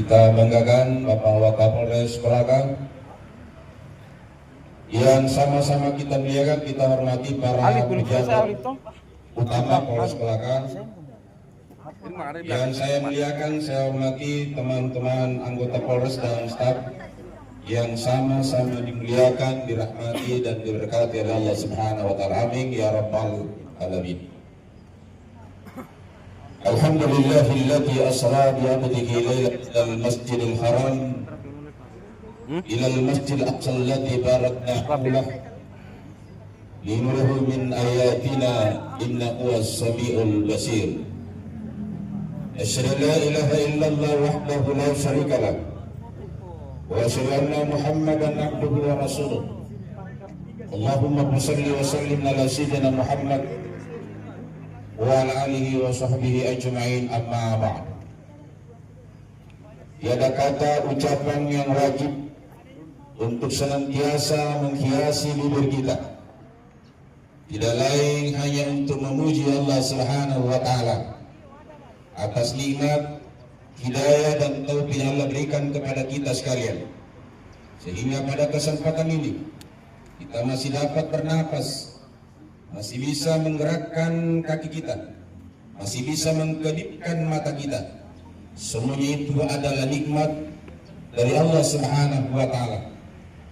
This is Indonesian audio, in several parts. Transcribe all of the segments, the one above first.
Kita banggakan Bapak Wakapolres Kolaka yang sama-sama kita muliakan, kita hormati para pejabat utama Polres Kolaka. Yang saya muliakan, saya hormati teman-teman anggota Polres dan staf yang sama-sama dimuliakan, dirahmati dan diberkati oleh Allah Subhanahu wa taala. Amin ya rabbal alamin. Alhamdulillahilladzi asra bi 'abdihi lailatal masjidil haram ila al-masjidil aqsa alladzi barakna hawlahu linurihu min ayatina innahu as-sami'ul basir. Asyhadu an la ilaha illallah wahdahu la syarika lahu wa asyhadu anna Muhammadan abduhu wa rasuluh. Allahumma shalli wa sallim ala sayyidina Muhammad wa ala alihi wa sahbihi ajma'in, amma ba'd. Tiada kata ucapan yang wajib untuk senantiasa menghiasi bibir kita, tidak lain hanya untuk memuji Allah Subhanahu wa taala atas nikmat hidayah dan taufik yang Allah berikan kepada kita sekalian, sehingga pada kesempatan ini kita masih dapat bernapas, masih bisa menggerakkan kaki kita, masih bisa mengkedipkan mata kita. Semuanya itu adalah nikmat dari Allah Subhanahu wa taala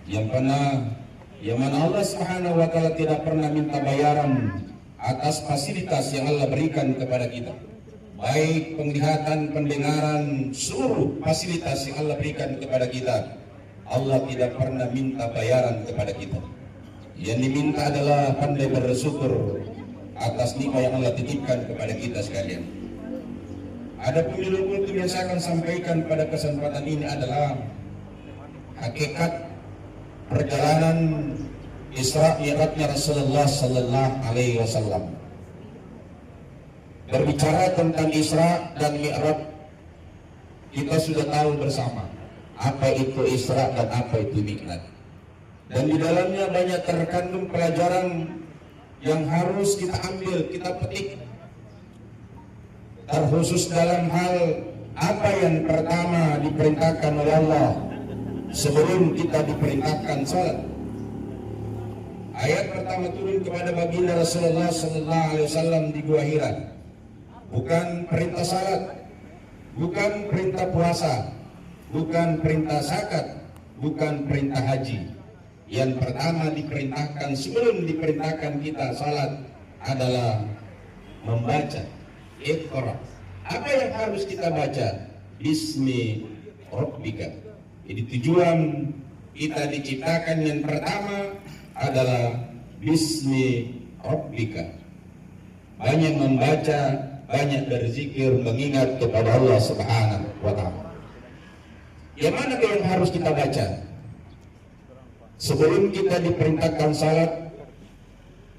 yang mana Allah Subhanahu wa taala tidak pernah minta bayaran atas fasilitas yang Allah berikan kepada kita, baik penglihatan, pendengaran, seluruh fasilitas yang Allah berikan kepada kita. Allah tidak pernah minta bayaran kepada kita. Yang diminta adalah pandai bersyukur atas nikmat yang Allah titipkan kepada kita sekalian. Ada pemilu kultum yang saya akan sampaikan pada kesempatan ini adalah hakikat perjalanan Isra Mi'rajnya Rasulullah Sallallahu Alaihi Wasallam. Berbicara tentang Isra dan Mi'raj, kita sudah tahu bersama apa itu Isra dan apa itu Mi'raj. Dan di dalamnya banyak terkandung pelajaran yang harus kita ambil, kita petik. Terkhusus dalam hal apa yang pertama diperintahkan oleh Allah sebelum kita diperintahkan salat. Ayat pertama turun kepada baginda Rasulullah Sallallahu Alaihi Wasallam di Gua Hira. Bukan perintah salat, bukan perintah puasa, bukan perintah zakat, bukan perintah haji. Yang pertama diperintahkan sebelum diperintahkan kita salat adalah membaca Iqra. Apa yang harus kita baca? Bismi Rabbika. Jadi tujuan kita diciptakan yang pertama adalah Bismi Rabbika. Banyak membaca, banyak berzikir, mengingat kepada Allah Subhanahu wa taala. Yang mana yang harus kita baca? Sebelum kita diperintahkan salat,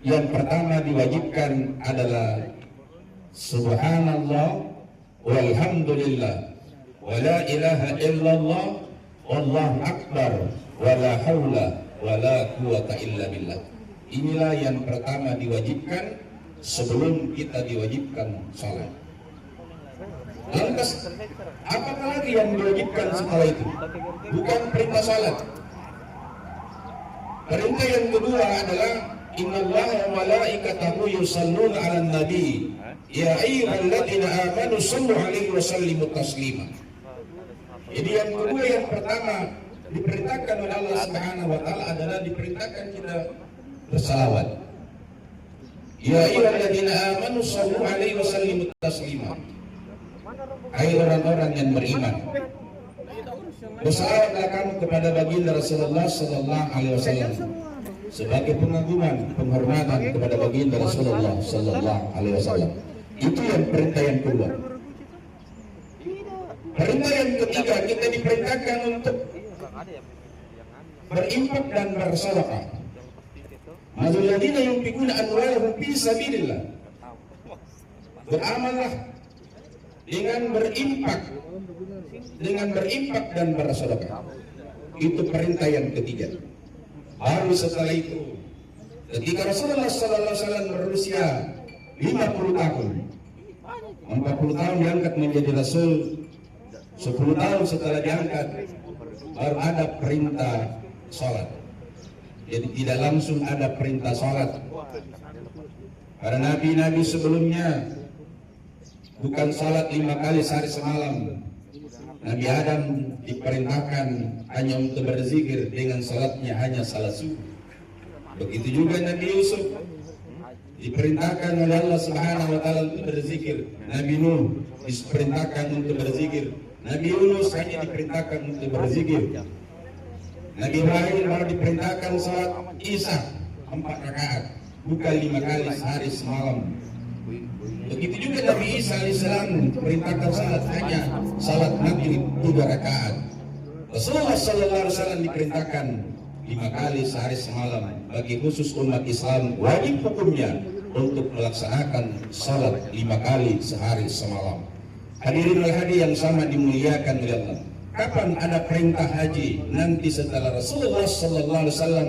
yang pertama diwajibkan adalah Subhanallah walhamdulillah wa la ilaha illallah wallahu akbar wa la haula wa la quwata illa billah. Inilah yang pertama diwajibkan sebelum kita diwajibkan salat. Lantas apakah lagi yang diwajibkan setelah itu? Bukan perintah salat. Perintah yang kedua adalah innallaha wa malaikatahu yusalluna 'alan nabi ya ayyuhalladzina amanu shallu 'alaihi wa sallimu taslima. Jadi yang kedua, yang pertama diperintahkan oleh Allah Subhanahu wa taala adalah diperintahkan kita bersalawat. Ya ayyuhalladzina amanu shallu 'alaihi wa sallimu taslima. Hai orang-orang yang beriman, bersalawatlah kamu kepada baginda Rasulullah Sallallahu Alaihi Wasallam sebagai pengagungan, penghormatan kepada baginda Rasulullah Sallallahu Alaihi Wasallam. Itu yang perintah yang kedua. Perintah yang ketiga, kita diperintahkan untuk berinfak dan bersedekah. Madzalladzina yunfiquna amwalahum fi sabilillah. Beramallah dengan berinfak dan bersedekah. Itu perintah yang ketiga. Baru setelah itu, ketika Rasulullah Sallallahu Alaihi Wasallam berusia 50 tahun, 40 tahun diangkat menjadi Rasul, 10 tahun setelah diangkat baru ada perintah sholat. Jadi tidak langsung ada perintah sholat. Para nabi-nabi sebelumnya bukan sholat 5 kali sehari semalam. Nabi Adam diperintahkan hanya untuk berzikir dengan salatnya hanya salat subuh. Begitu juga Nabi Yusuf diperintahkan oleh Allah Subhanahu wa taala untuk berzikir. Nabi Nuh diperintahkan untuk berzikir. Nabi Yunus hanya diperintahkan untuk berzikir. Nabi Ibrahim baru diperintahkan salat Isya 4 rakaat, bukan 5 kali sehari semalam. Begitu juga Nabi Isa alaihissalam diperintahkan salat hanya salat maghrib 3 rakaat. Rasulullah sallallahu alaihi wasallam diperintahkan 5 kali sehari semalam. Bagi khusus umat Islam wajib hukumnya untuk melaksanakan salat 5 kali sehari semalam. Hadirin wal hadi yang sama dimuliakan oleh Allah. Kapan ada perintah haji? Nanti setelah Rasulullah sallallahu alaihi wasallam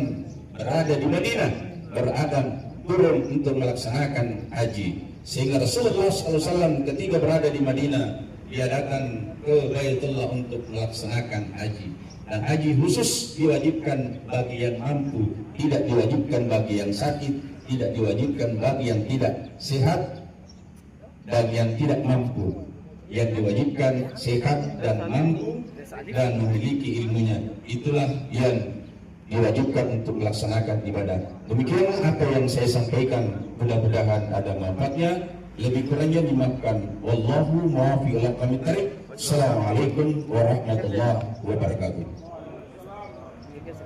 berada di Madinah, beradab turun untuk melaksanakan haji. Sehingga Rasulullah SAW ketika berada di Madinah, dia datang ke Baitullah untuk melaksanakan haji. Dan haji khusus diwajibkan bagi yang mampu, tidak diwajibkan bagi yang sakit, tidak diwajibkan bagi yang tidak sehat dan yang tidak mampu. Yang diwajibkan sehat dan mampu dan memiliki ilmunya. Itulah yang diwajibkan untuk melaksanakan ibadah. Demikian apa yang saya sampaikan, mudah-mudahan ada manfaatnya. Lebih kurangnya dimaafkan. Wallahu muwaffiq ila aqwamit thoriq. Assalamualaikum warahmatullahi wabarakatuh.